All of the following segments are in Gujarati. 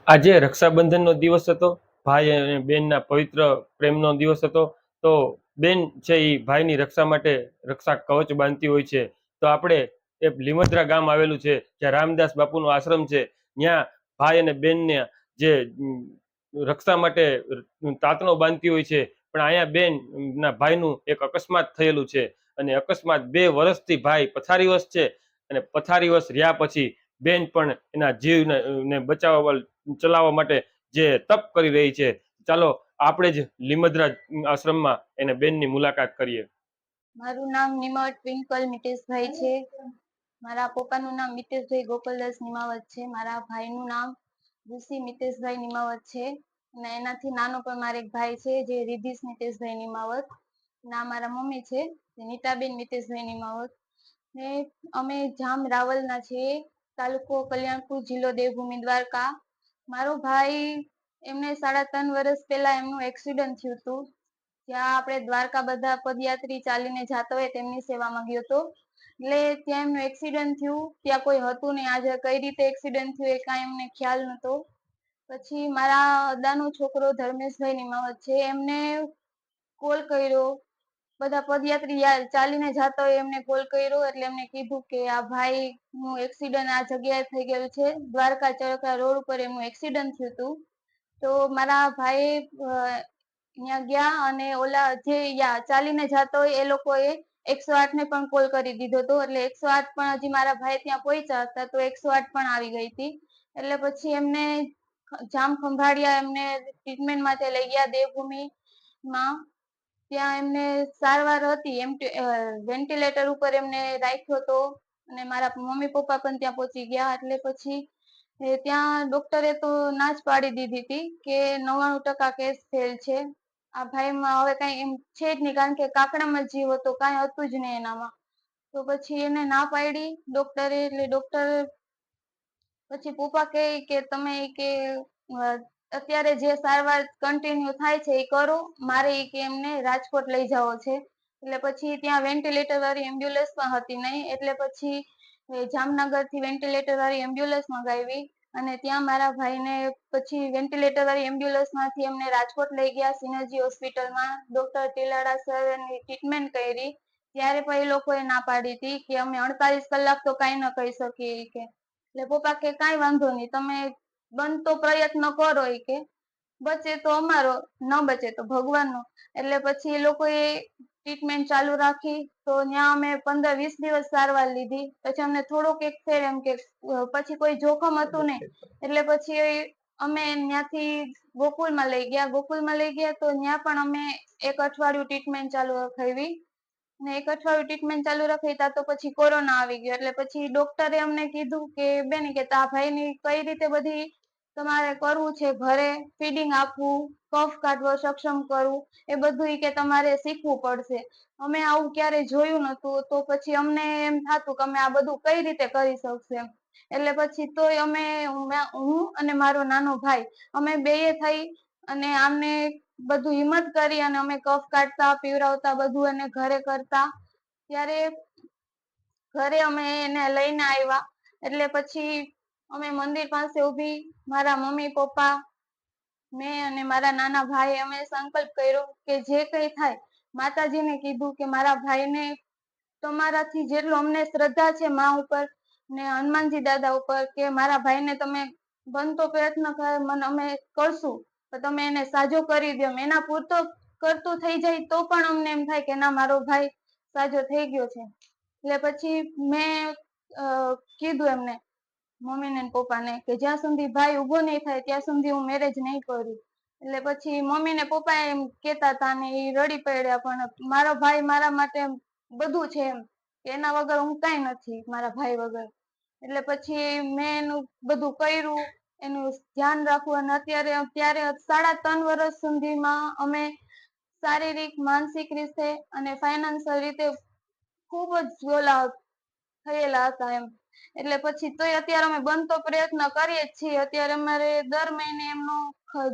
આજે રક્ષાબંધનનો દિવસ હતો. ભાઈ અને બેનના પવિત્ર પ્રેમનો દિવસ હતો. તો બેન છે એ ભાઈની રક્ષા માટે રક્ષા કવચ બાંધતી હોય છે. તો આપણે લીમદ્રા ગામ આવેલું છે, જ્યાં રામદાસ બાપુનો આશ્રમ છે. ત્યાં ભાઈ અને બેનને જે રક્ષા માટે તાતણો બાંધતી હોય છે. પણ અહીંયા બેન ના ભાઈનું એક અકસ્માત થયેલું છે, અને અકસ્માત 2 વર્ષથી ભાઈ પથારીવશ છે. અને પથારીવશ રહ્યા પછી બેન પણ એના જીવને બચાવવા ચલાવવા માટે જે તપ કરી રહી છે. ચાલો આપણે જ લીમદ્રા આશ્રમમાં એને બેનની મુલાકાત કરીએ. મારું નામ નિમાવત ટ્વિંકલ મિતેશભાઈ છે. મારા પપ્પાનું નામ મિતેશભાઈ ગોપાલદાસ નિમાવત છે. મારા ભાઈનું નામ ઋષિ મિતેશભાઈ નિમાવત છે. અને એનાથી નાનો પણ મારો એક ભાઈ છે, જે રિધિશ મિતેશભાઈ નિમાવત. ના મારા મમ્મી છે, નીતાબેન મિતેશભાઈ નિમાવત. ને અમે જામ રાવલના છીએ, તાલુકો કલ્યાણપુર, જિલ્લો દેવભૂમિ દ્વારકા. મારો ભાઈ એમને 3.5 વર્ષ પહેલા એમનું એક્સિડન્ટ થયું હતું. ત્યાં આપણે દ્વારકા બધા પદયાત્રી ચાલીને જતા હોય તેમની સેવામાં ગયો હતો. એટલે ત્યાં એમનું એક્સિડન્ટ થયું. ત્યાં કોઈ હતું નહીં. આજે કઈ રીતે એક્સિડન્ટ થયું એ કાંઈ એમને ખ્યાલ નહોતો. પછી મારા અદાનો છોકરો ધર્મેશભાઈ નિમાવત છે, એમને કોલ કર્યો. બધા પદયાત્રી ચાલીને જતા હોય એમને કોલ કર્યો, એટલે એમને કીધું કે આ ભાઈ નું એક્સિડન્ટ આ જગ્યાએ થઈ ગયું છે. દ્વારકા ચરખા રોડ ઉપર એમનું એક્સિડન્ટ થયું હતું. તો મારા ભાઈ ત્યાં ગયા, અને ઓલા જે ચાલીને જતા હોય એ લોકોએ 108 ને પણ કોલ કરી દીધો હતો. એટલે 108 પણ હજી મારા ભાઈ ત્યાં પહોંચ્યા હતા, તો 108 પણ આવી ગઈ હતી. એટલે પછી એમને જામ ખંભાળિયા એમને ટ્રીટમેન્ટ માટે લઈ ગયા દેવભૂમિમાં. ત્યાં એમને સારવાર હતી, એમ વેન્ટિલેટર ઉપર એમને રાખ્યો હતો. અને મારા મમ્મી પપ્પા પણ ત્યાં પહોંચી ગયા. એટલે પછી ત્યાં ડોક્ટરે તો ના જ પાડી દીધી હતી કે 99% કેસ ફેલ છે. આ ભાઈમાં હવે કઈ એમ છે જ નહીં, કારણ કે કાકડામાં જીવ હતો, કઈ હતું જ નહીં એનામાં. તો પછી એને ના પાડી ડોક્ટરે. એટલે ડોક્ટર પછી પપ્પા કહે કે તમે કે અત્યારે જે સારવાર કન્ટિન્યુ થાય છે એ કરો, મારે કે એમને રાજકોટ લઈ જવો છે. એટલે પછી ત્યાં વેન્ટિલેટર વાળી એમ્બ્યુલન્સ પણ હતી નહીં. એટલે પછી જામનગર થી વેન્ટિલેટર વાળી એમ્બ્યુલન્સ મંગાવી, અને ત્યાં મારા ભાઈને પછી વેન્ટિલેટર વાળી એમ્બ્યુલન્સ માંથી એમને રાજકોટ લઈ ગયા, સિનર્જી હોસ્પિટલમાં. ડોક્ટર ટીલાડા સર એની ટ્રીટમેન્ટ કરી. ત્યારે પણ એ લોકોએ ના પાડી હતી કે અમે 48 કલાક તો કઈ ન કહી શકીએ કે. એટલે પપ્પા કે કાંઈ વાંધો નહીં, તમે બનતો પ્રયત્ન કરો કે, બચે તો અમારો, ન બચે તો ભગવાનનો. એટલે પછી એ લોકોએ ટ્રીટમેન્ટ ચાલુ રાખી. તો ત્યાં અમે 15-20 દિવસ સારવાર લીધી. પછી અમને થોડોક એક ફેર એમ કે પછી કોઈ જોખમ હતું નહીં. એટલે પછી અમે ત્યાંથી ગોકુલમાં લઈ ગયા. ગોકુલમાં લઈ ગયા તો ત્યાં પણ અમે 1 અઠવાડિયું ટ્રીટમેન્ટ ચાલુ રખાવી. ને 1 અઠવાડિયું ટ્રીટમેન્ટ ચાલુ રાખી તા તો પછી કોરોના આવી ગયો. એટલે પછી ડોક્ટરે અમને કીધું કે બેન કે તા ભાઈની કઈ રીતે બધી તમારે કરવું છે, ઘરે ફીડિંગ આપવું, કફ કાઢવો, સક્ષમ કરવું, એ બધું કે તમારે શીખવું પડશે. અમે આવું ક્યારે જોયું નતું. તો પછી અમને એમ થતું કે અમે આ બધું કઈ રીતે કરી શકશે. એટલે પછી તોય અમે, હું અને મારો નાનો ભાઈ, અમે બેય થઈ અને આમને બધું હિંમત કરી અને અમે કફ કાઢતા, પીવરાવતા, બધું એને ઘરે કરતા. ત્યારે ઘરે અમે એને લઈને આવ્યા. એટલે પછી અમે મંદિર પાસે ઉભી, મારા મમ્મી પપ્પા, મેં અને મારા નાના ભાઈ, અમે સંકલ્પ કર્યો કે જે કઈ થાય, માતાજીને કીધું કે મારા ભાઈને તમારાથી જેટલું અમને શ્રદ્ધા છે મા ઉપર ને હનુમાનજી દાદા ઉપર, કે મારા ભાઈને તમે બનતો પ્રયત્ન મને અમે કરશું, તો તમે એને સાજો કરી દો. એના પૂરતો કરતું થઈ જાય તો પણ અમને એમ થાય કે ના, મારો ભાઈ સાજો થઈ ગયો છે. એટલે પછી મેં કીધું એમને, મમ્મી ને પપ્પાને, કે જ્યાં સુધી ભાઈ ઉભો નહીં થાય ત્યાં સુધી હું મેરેજ નહીં કરું. એટલે પછી મમ્મી ને પપ્પા એમ કેતા હતા ને એ રડી પડ્યા. પણ મારો ભાઈ મારા માટે બધું છે એમ, એના વગર હું કઈ નથી, મારા ભાઈ વગર. એટલે પછી મેં એનું બધું કર્યું, એનું ધ્યાન રાખવું. અને ત્યારે 3.5 વર્ષ સુધીમાં અમે શારીરિક, માનસિક રીતે અને ફાઈનાન્શિયલ રીતે ખૂબ જ ઓલા થયેલા હતા એમ. એટલે પછી તોય અત્યારે અમે બનતો પ્રયત્ન કરીએ જ છીએ. અત્યારે અમારે દર મહિને એમનો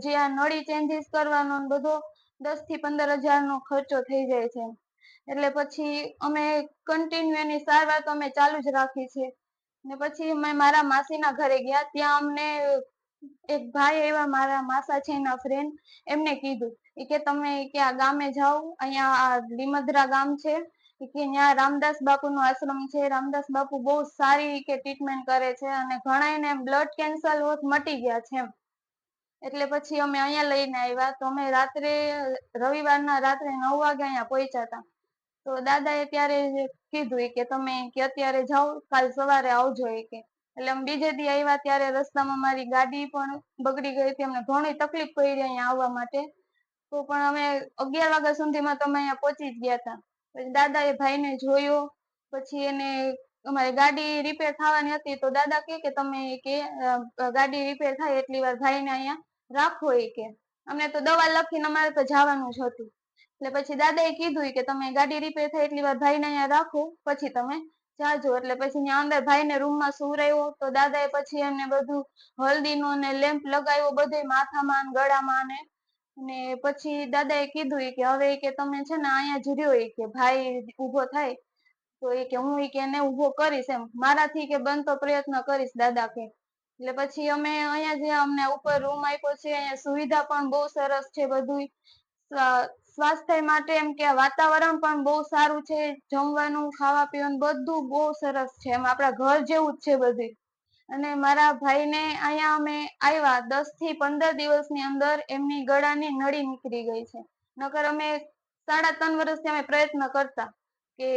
જે આ નળી ચેન્જીસ કરવાનો બધો 10 થી 15 હજારનો ખર્ચો થઈ જાય છે. એટલે પછી અમે કન્ટિન્યુ એની સારવાર તો અમે ચાલુ જ રાખી છે. ને પછી અમે મારા માસીના ઘરે ગયા. ત્યાં અમને એક ભાઈ એવા મારા માસા છે એના ફ્રેન્ડ, એમને કીધું કે તમે કે આ ગામે જાઓ, અહીંયા આ લીમદ્રા ગામ છે કે ત્યાં રામદાસ બાપુનો આશ્રમ છે, રામદાસ બાપુ બહુ સારી કે ટ્રીટમેન્ટ કરે છે અને ઘણાયને બ્લડ કેન્સર હોત મટી ગયા છે એમ. એટલે પછી અમે અહીંયા લઈને આવ્યા. તો અમે રાત્રે રવિવારના રાત્રે 9 વાગે અહીંયા પહોંચ્યા હતા. તો દાદાએ ત્યારે કીધું કે તમે કે અત્યારે જાઓ, કાલ સવારે આવજો કે. એટલે અમે બીજે દી આવ્યા ત્યારે રસ્તામાં મારી ગાડી પણ બગડી ગઈ હતી, અમને ઘણી તકલીફ પડી અહીંયા આવવા માટે. તો પણ અમે 11 વાગ્યા સુધીમાં તો અમે અહીંયા પહોંચી જ ગયા હતા. પછી દાદાએ ભાઈને જોયો, પછી એને અમારી ગાડી રિપેર થવાની હતી તો દાદા કે તમે કે ગાડી રિપેર થાય એટલી વાર ભાઈને અહીંયા રાખો કે. અમને તો દવા લખીને અમારે તો જવાનું જ હતું. એટલે પછી દાદાએ કીધું કે તમે ગાડી રિપેર થાય એટલી વાર ભાઈને અહીંયા રાખો, પછી તમે જાજો. એટલે પછી ત્યાં અંદર ભાઈને રૂમમાં સુવરાવ્યો. તો દાદાએ પછી એમને બધું હલ્દીનો ને લેમ્પ લગાવ્યો, બધે માથામાં ને ગળામાં ને પછી દાદાએ કીધું કે હવે કે તમે છે ને અહીંયા જ રહ્યો કે ભાઈ ઊભો થાય તો કે હું કે એને ઊભો કરીશ એમ, મારાથી કે બનતો પ્રયત્ન કરીશ દાદા કે. એટલે પછી અમે અહીંયા જે અમને ઉપર રૂમ આપ્યો છે, અહીંયા સુવિધા પણ બહુ સરસ છે, બધું સ્વાસ્થ્ય માટે એમ કે વાતાવરણ પણ બહુ સારું છે, જમવાનું ખાવા પીવાનું બધું બહુ સરસ છે, એમ આપણા ઘર જેવું જ છે બધું. અને મારા ભાઈને અહીંયા અમે આવ્યા 10 થી 15 દિવસની અંદર એમની ગળાની નળી નીકળી ગઈ છે. નકર અમે 3.5 વર્ષથી અમે પ્રયત્ન કરતા કે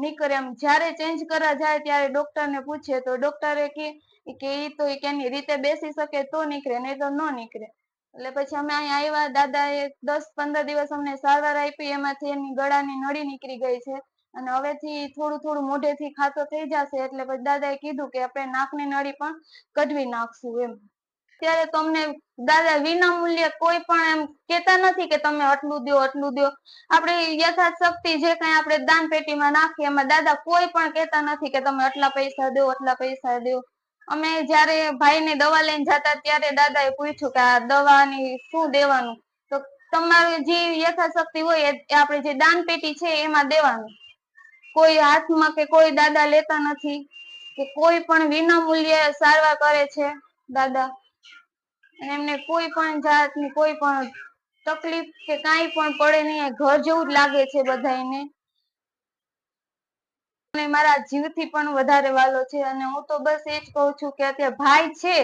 નીકળે એમ. જ્યારે ચેન્જ કરવા જાય ત્યારે ડોક્ટરને પૂછીએ તો ડોક્ટરે કે ઈ તો એની રીતે બેસી શકે તો નીકળે, નહીં તો ન નીકળે. એટલે પછી અમે અહીંયા આવ્યા, દાદાએ 10-15 દિવસ અમને સારવાર આપી, એમાંથી એની ગળાની નળી નીકળી ગઈ છે અને હવેથી થોડું થોડું મોઢેથી ખાતો થઈ જશે. એટલે પછી દાદાએ કીધું કે આપણે નાકની નળી પણ કઢવી નાખશું એમ. ત્યારે તો અમને દાદા વિના મૂલ્યે કોઈ પણ એમ કેતા નથી કે તમે આટલું દો આટલું દો. આપણે યથાશક્તિ જે કઈ આપણે દાન પેટીમાં નાખીએ એમાં દાદા કોઈ પણ કેતા નથી કે તમે આટલા પૈસા દો આટલા પૈસા દો. અમે જયારે ભાઈને દવા લઈને જતા ત્યારે દાદાએ પૂછ્યું કે આ દવાની શું દેવાનું, તો તમારે જે યથાશક્તિ હોય એ આપણે જે દાન પેટી છે એમાં દેવાનું. કોઈ હાથમાં કે કોઈ દાદા લેતા નથી કે કોઈ પણ વિના મૂલ્યે સારવાર કરે છે દાદા. અને એમને કોઈ પણ જાતની કોઈ પણ તકલીફ કે કાંઈ પણ પડે નહીં, ઘર જેવું જ લાગે છે બધાને. અને મારા જીવથી પણ વધારે વાલો છે. અને હું તો બસ એ જ કહું છું કે અત્યારે ભાઈ છે,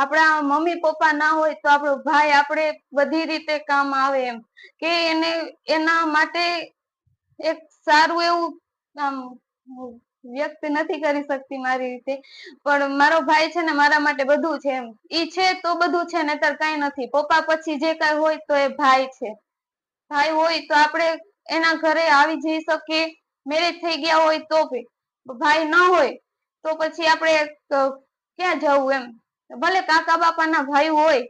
આપણા મમ્મી પપ્પા ના હોય તો આપણો ભાઈ આપણે બધી રીતે કામ આવે એમ. કે એને એના માટે એક સારું એવું આમ વ્યક્ત નથી કરી શકતી મારી રીતે, પણ મારો ભાઈ છે ને મારા માટે બધું છે એમ. ઈ છે તો બધું છે, નહીતર કાંઈ નથી. પપ્પા પછી જે કાંઈ હોય તો એ ભાઈ છે. ભાઈ હોય તો આપણે એના ઘરે આવી જઈ શકીએ, મેરેજ થઈ ગયા હોય તો બી. ભાઈ ન હોય તો પછી આપણે ક્યાં જવું એમ. ભલે કાકા બાપાના ભાઈ હોય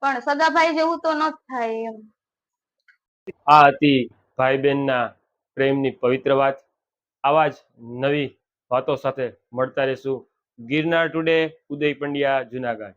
પણ સગા ભાઈ જેવું તો ન જ થાય એમ. આ હતી ભાઈ બહેનના પ્રેમની પવિત્ર વાત. આવા જ નવી વાતો સાથે મળતા રહેશું. ગિરનાર ટુડે, ઉદય પંડ્યા, જુનાગઢ.